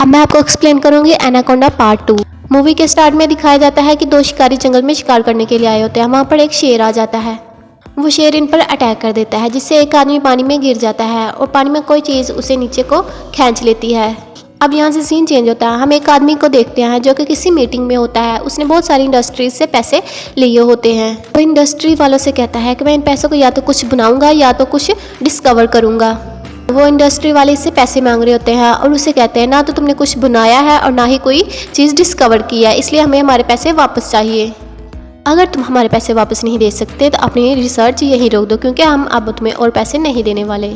अब मैं आपको एक्सप्लेन करूंगी एनाकोंडा पार्ट 2। मूवी के स्टार्ट में दिखाया जाता है कि दो शिकारी जंगल में शिकार करने के लिए आए होते हैं। वहाँ पर एक शेर आ जाता है। वो शेर इन पर अटैक कर देता है, जिससे एक आदमी पानी में गिर जाता है और पानी में कोई चीज़ उसे नीचे को खींच लेती है। अब यहाँ से सीन चेंज होता है। हम एक आदमी को देखते हैं जो कि किसी मीटिंग में होता है। उसने बहुत सारी इंडस्ट्रीज से पैसे लिए होते हैं। वो इंडस्ट्री वालों से कहता है कि मैं इन पैसों को या तो कुछ बनाऊंगा या तो कुछ डिस्कवर करूंगा। वो इंडस्ट्री वाले इससे पैसे मांग रहे होते हैं और उसे कहते हैं ना तो तुमने कुछ बनाया है और ना ही कोई चीज़ डिस्कवर की है, इसलिए हमें हमारे पैसे वापस चाहिए। अगर तुम हमारे पैसे वापस नहीं दे सकते तो अपनी रिसर्च यहीं रोक दो, क्योंकि हम अब तुम्हें और पैसे नहीं देने वाले।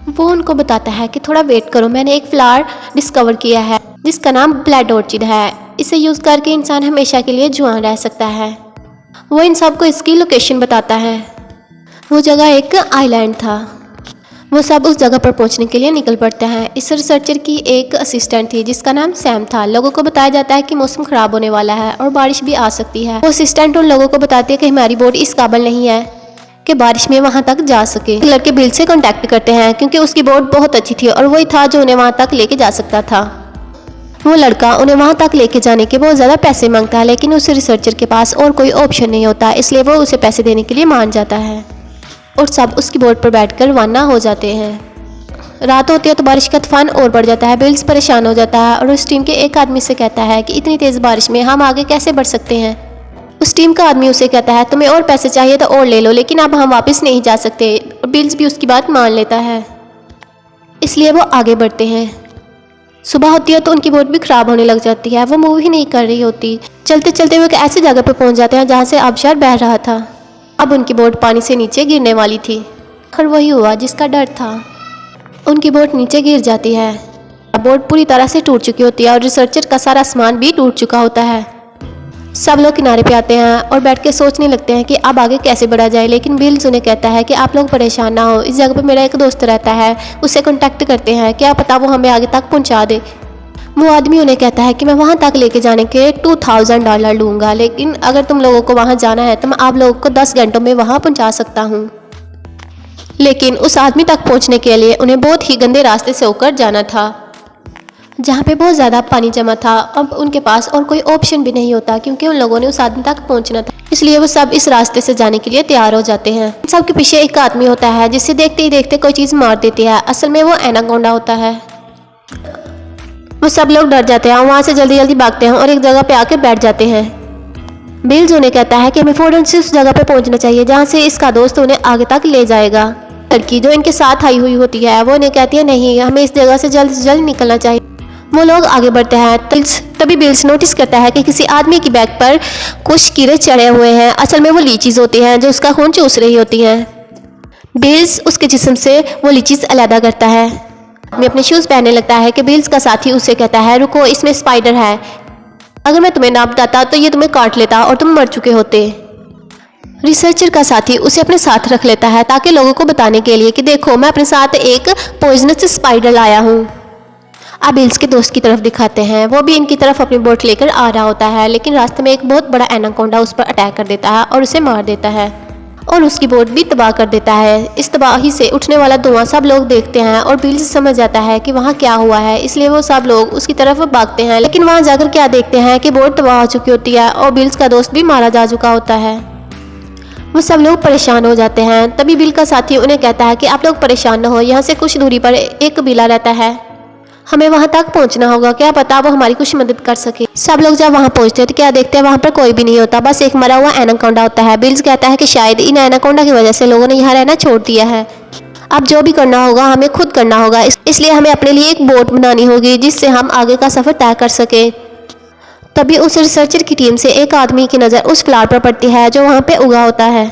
वो उनको बताता है कि थोड़ा वेट करो, मैंने एक फ्लावर डिस्कवर किया है जिसका नाम ब्लड ऑर्चिड है। इसे यूज़ करके इंसान हमेशा के लिए जुआन रह सकता है। वो इन सबको इसकी लोकेशन बताता है। वो जगह एक आइलैंड था। वो सब उस जगह पर पहुंचने के लिए निकल पड़ते हैं। इस रिसर्चर की एक असिस्टेंट थी जिसका नाम सैम था। लोगों को बताया जाता है कि मौसम खराब होने वाला है और बारिश भी आ सकती है। वो असिस्टेंट उन लोगों को बताती है कि हमारी बोट इस काबिल नहीं है कि बारिश में वहां तक जा सके। लड़के बिल से कांटेक्ट करते हैं क्योंकि उसकी बोट बहुत अच्छी थी और वही था जो उन्हें वहां तक लेके जा सकता था। वो लड़का उन्हें वहां तक लेके जाने के बहुत ज़्यादा पैसे मांगता है, लेकिन उस रिसर्चर के पास और कोई ऑप्शन नहीं होता, इसलिए वो उसे पैसे देने के लिए मान जाता है और सब उसकी बोट पर बैठकर रवाना हो जाते हैं। रात होती है तो बारिश का तूफान और बढ़ जाता है। बिल्स परेशान हो जाता है और उस टीम के एक आदमी से कहता है कि इतनी तेज़ बारिश में हम आगे कैसे बढ़ सकते हैं। उस टीम का आदमी उसे कहता है तुम्हें और पैसे चाहिए तो और ले लो, लेकिन अब हम वापस नहीं जा सकते। और बिल्स भी उसकी बात मान लेता है, इसलिए वो आगे बढ़ते हैं। सुबह होती है तो उनकी बोट भी ख़राब होने लग जाती है। वो मूव ही नहीं कर रही होती। चलते चलते वो एक ऐसी जगह पर पहुंच जाते हैं जहाँ से आबशार बह रहा था। अब उनकी बोट पानी से नीचे गिरने वाली थी। आखिर वही हुआ जिसका डर था। उनकी बोट नीचे गिर जाती है। बोट पूरी तरह से टूट चुकी होती है और रिसर्चर का सारा सामान भी टूट चुका होता है। सब लोग किनारे पे आते हैं और बैठ के सोचने लगते हैं कि अब आगे कैसे बढ़ा जाए, लेकिन बिल्स उन्हें कहता है कि आप लोग परेशान ना हो, इस जगह पे मेरा एक दोस्त रहता है, उससे कांटेक्ट करते हैं, क्या पता वो हमें आगे तक पहुंचा दे। वो आदमी उन्हें कहता है कि मैं वहाँ तक लेके जाने के $2000 लूँगा, लेकिन अगर तुम लोगों को वहाँ जाना है तो मैं आप लोगों को 10 घंटों में वहाँ पहुँचा सकता हूँ। लेकिन उस आदमी तक पहुँचने के लिए उन्हें बहुत ही गंदे रास्ते से होकर जाना था, जहाँ पे बहुत ज़्यादा पानी जमा था। अब उनके पास और कोई ऑप्शन भी नहीं होता क्योंकि उन लोगों ने उस आदमी तक पहुँचना था, इसलिए वो सब इस रास्ते से जाने के लिए तैयार हो जाते हैं। सबके पीछे एक आदमी होता है जिसे देखते ही देखते कोई चीज़ मार देती है। असल में वो एनाकोंडा होता है। वो सब लोग डर जाते हैं, वहाँ से जल्दी जल्दी भागते हैं और एक जगह पे आके बैठ जाते हैं। बिल्स उन्हें कहता है कि हमें फौरन से उस जगह पे पहुँचना चाहिए जहाँ से इसका दोस्त उन्हें आगे तक ले जाएगा। लड़की जो इनके साथ आई हुई होती है वो उन्हें कहती है नहीं, हमें इस जगह से जल्द निकलना चाहिए। वो लोग आगे बढ़ते हैं। तभी बिल्स नोटिस करता है कि किसी आदमी की बैग पर कुछ कीड़े चढ़े हुए हैं। असल में वो लीचीज होती हैं जो उसका खून चूस रही होती हैं। बिल्स उसके जिस्म से वो लीचीज अलहदा करता है। मैं अपने शूज़ पहनने लगता है कि बिल्स का साथी उसे कहता है रुको, इसमें स्पाइडर है, अगर मैं तुम्हें ना बताता तो ये तुम्हें काट लेता और तुम मर चुके होते। रिसर्चर का साथी उसे अपने साथ रख लेता है ताकि लोगों को बताने के लिए कि देखो मैं अपने साथ एक पॉइजनस स्पाइडर लाया हूँ। अब बिल्स के दोस्त की तरफ दिखाते हैं। वो भी इनकी तरफ अपनी बोट लेकर आ रहा होता है, लेकिन रास्ते में एक बहुत बड़ा एनाकोंडा उस पर अटैक कर देता है और उसे मार देता है और उसकी बोट भी तबाह कर देता है। इस तबाही से उठने वाला धुआं सब लोग देखते हैं और बिल्स समझ जाता है कि वहाँ क्या हुआ है, इसलिए वो सब लोग उसकी तरफ भागते हैं। लेकिन वहाँ जाकर क्या देखते हैं कि बोट तबाह हो चुकी होती है और बिल्स का दोस्त भी मारा जा चुका होता है। वो सब लोग परेशान हो जाते हैं। तभी बिल का साथी उन्हें कहता है कि आप लोग परेशान न हो, यहाँ से कुछ दूरी पर एक कबीला रहता है, हमें वहाँ तक पहुँचना होगा, क्या पता वो हमारी कुछ मदद कर सके। सब लोग जब वहाँ पहुँचते हैं तो क्या देखते हैं वहाँ पर कोई भी नहीं होता, बस एक मरा हुआ एनाकोंडा होता है। बिल्स कहता है कि शायद इन एनाकोंडा की वजह से लोगों ने यहाँ रहना छोड़ दिया है। अब जो भी करना होगा हमें खुद करना होगा, इसलिए हमें अपने लिए एक बोट बनानी होगी जिससे हम आगे का सफ़र तय कर सके। तभी उस रिसर्चर की टीम से एक आदमी की नज़र उस फ्लावर पर पड़ती है जो वहाँ पे उगा होता है।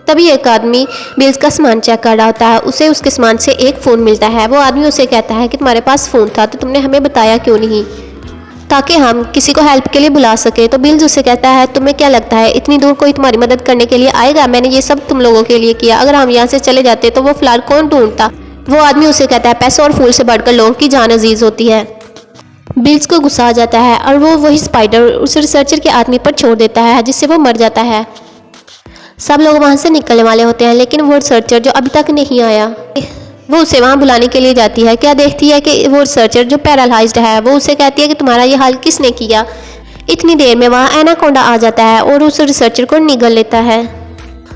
तभी एक आदमी बिल्स का सामान चेक कर रहा होता है। उसे उसके सामान से एक फ़ोन मिलता है। वो आदमी उसे कहता है कि तुम्हारे पास फ़ोन था तो तुमने हमें बताया क्यों नहीं, ताकि हम किसी को हेल्प के लिए बुला सके। तो बिल्स उसे कहता है तुम्हें क्या लगता है इतनी दूर कोई तुम्हारी मदद करने के लिए आएगा? मैंने ये सब तुम लोगों के लिए किया, अगर हम यहाँ से चले जाते तो वो फ्लावर कौन ढूंढता? वो आदमी उसे कहता है पैसों और फूल से बढ़कर लोगों की जान अजीज़ होती है। बिल्स को गुस्सा आ जाता है और वो वही स्पाइडर उस रिसर्चर के आदमी पर छोड़ देता है, जिससे वो मर जाता है। सब लोग वहाँ से निकलने वाले होते हैं, लेकिन वो रिसर्चर जो अभी तक नहीं आया वो उसे वहाँ बुलाने के लिए जाती है। क्या देखती है कि वो रिसर्चर जो पैरालाइज्ड है वो उसे कहती है कि तुम्हारा ये हाल किसने किया। इतनी देर में वहाँ एनाकोंडा आ जाता है और उस रिसर्चर को निगल लेता है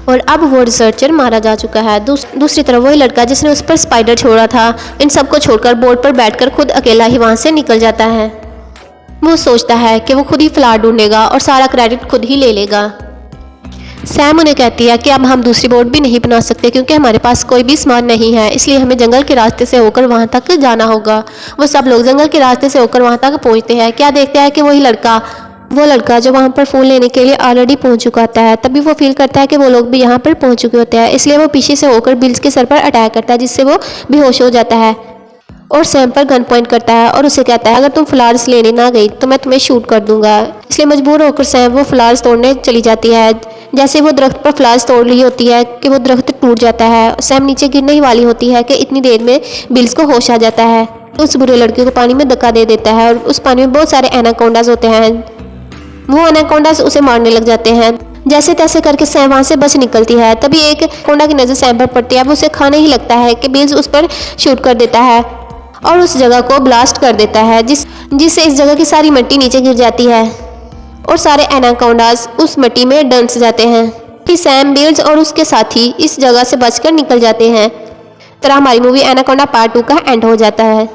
और अब वो रिसर्चर मारा जा चुका है। दूसरी तरफ वही लड़का जिसने उस पर स्पाइडर छोड़ा था इन सबको छोड़कर बोर्ड पर बैठकर खुद अकेला ही वहाँ से निकल जाता है। वो सोचता है कि वो खुद ही फ्लावर ढूंढेगा और सारा क्रेडिट खुद ही ले लेगा। सैम उन्हें कहती है कि अब हम दूसरी बोट भी नहीं बना सकते क्योंकि हमारे पास कोई भी सामान नहीं है, इसलिए हमें जंगल के रास्ते से होकर वहाँ तक जाना होगा। वो सब लोग जंगल के रास्ते से होकर वहाँ तक पहुँचते हैं। क्या देखते हैं कि वो लड़का जो वहाँ पर फूल लेने के लिए ऑलरेडी पहुँच चुका होता है। तभी वो फील करता है कि वो लोग भी यहाँ पर पहुँच चुके होते हैं, इसलिए वो पीछे से होकर बिल्स के सर पर अटैक करता है जिससे वो बेहोश हो जाता है और सैम पर गन पॉइंट करता है और उसे कहता है अगर तुम फ्लावर्स लेने ना गई तो मैं तुम्हें शूट कर दूंगा। इसलिए मजबूर होकर सैम वो फ्लावर्स तोड़ने चली जाती है। जैसे वो दरख्त पर फ्लावर्स तोड़ ली होती है कि वो दरख्त टूट जाता है। सैम नीचे गिरने ही वाली होती है कि इतनी देर में बिल्स को होश आ जाता है। उस बुरे लड़के को पानी में धक्का दे देता है और उस पानी में बहुत सारे एनाकोंडास होते हैं। वो एनाकोंडास उसे मारने लग जाते हैं। जैसे तैसे करके सैम वहाँ से बच निकलती है। तभी एक कोंडा की नज़र सैम पर पड़ती है। वो उसे खाने ही लगता है कि बिल्स उस पर शूट कर देता है और उस जगह को ब्लास्ट कर देता है जिससे इस जगह की सारी मिट्टी नीचे गिर जाती है और सारे एनाकोंडास उस मिट्टी में डंस जाते हैं। फिर सैम, बिल्स और उसके साथी इस जगह से बचकर निकल जाते हैं। तरह हमारी मूवी एनाकोंडा पार्ट 2 का एंड हो जाता है।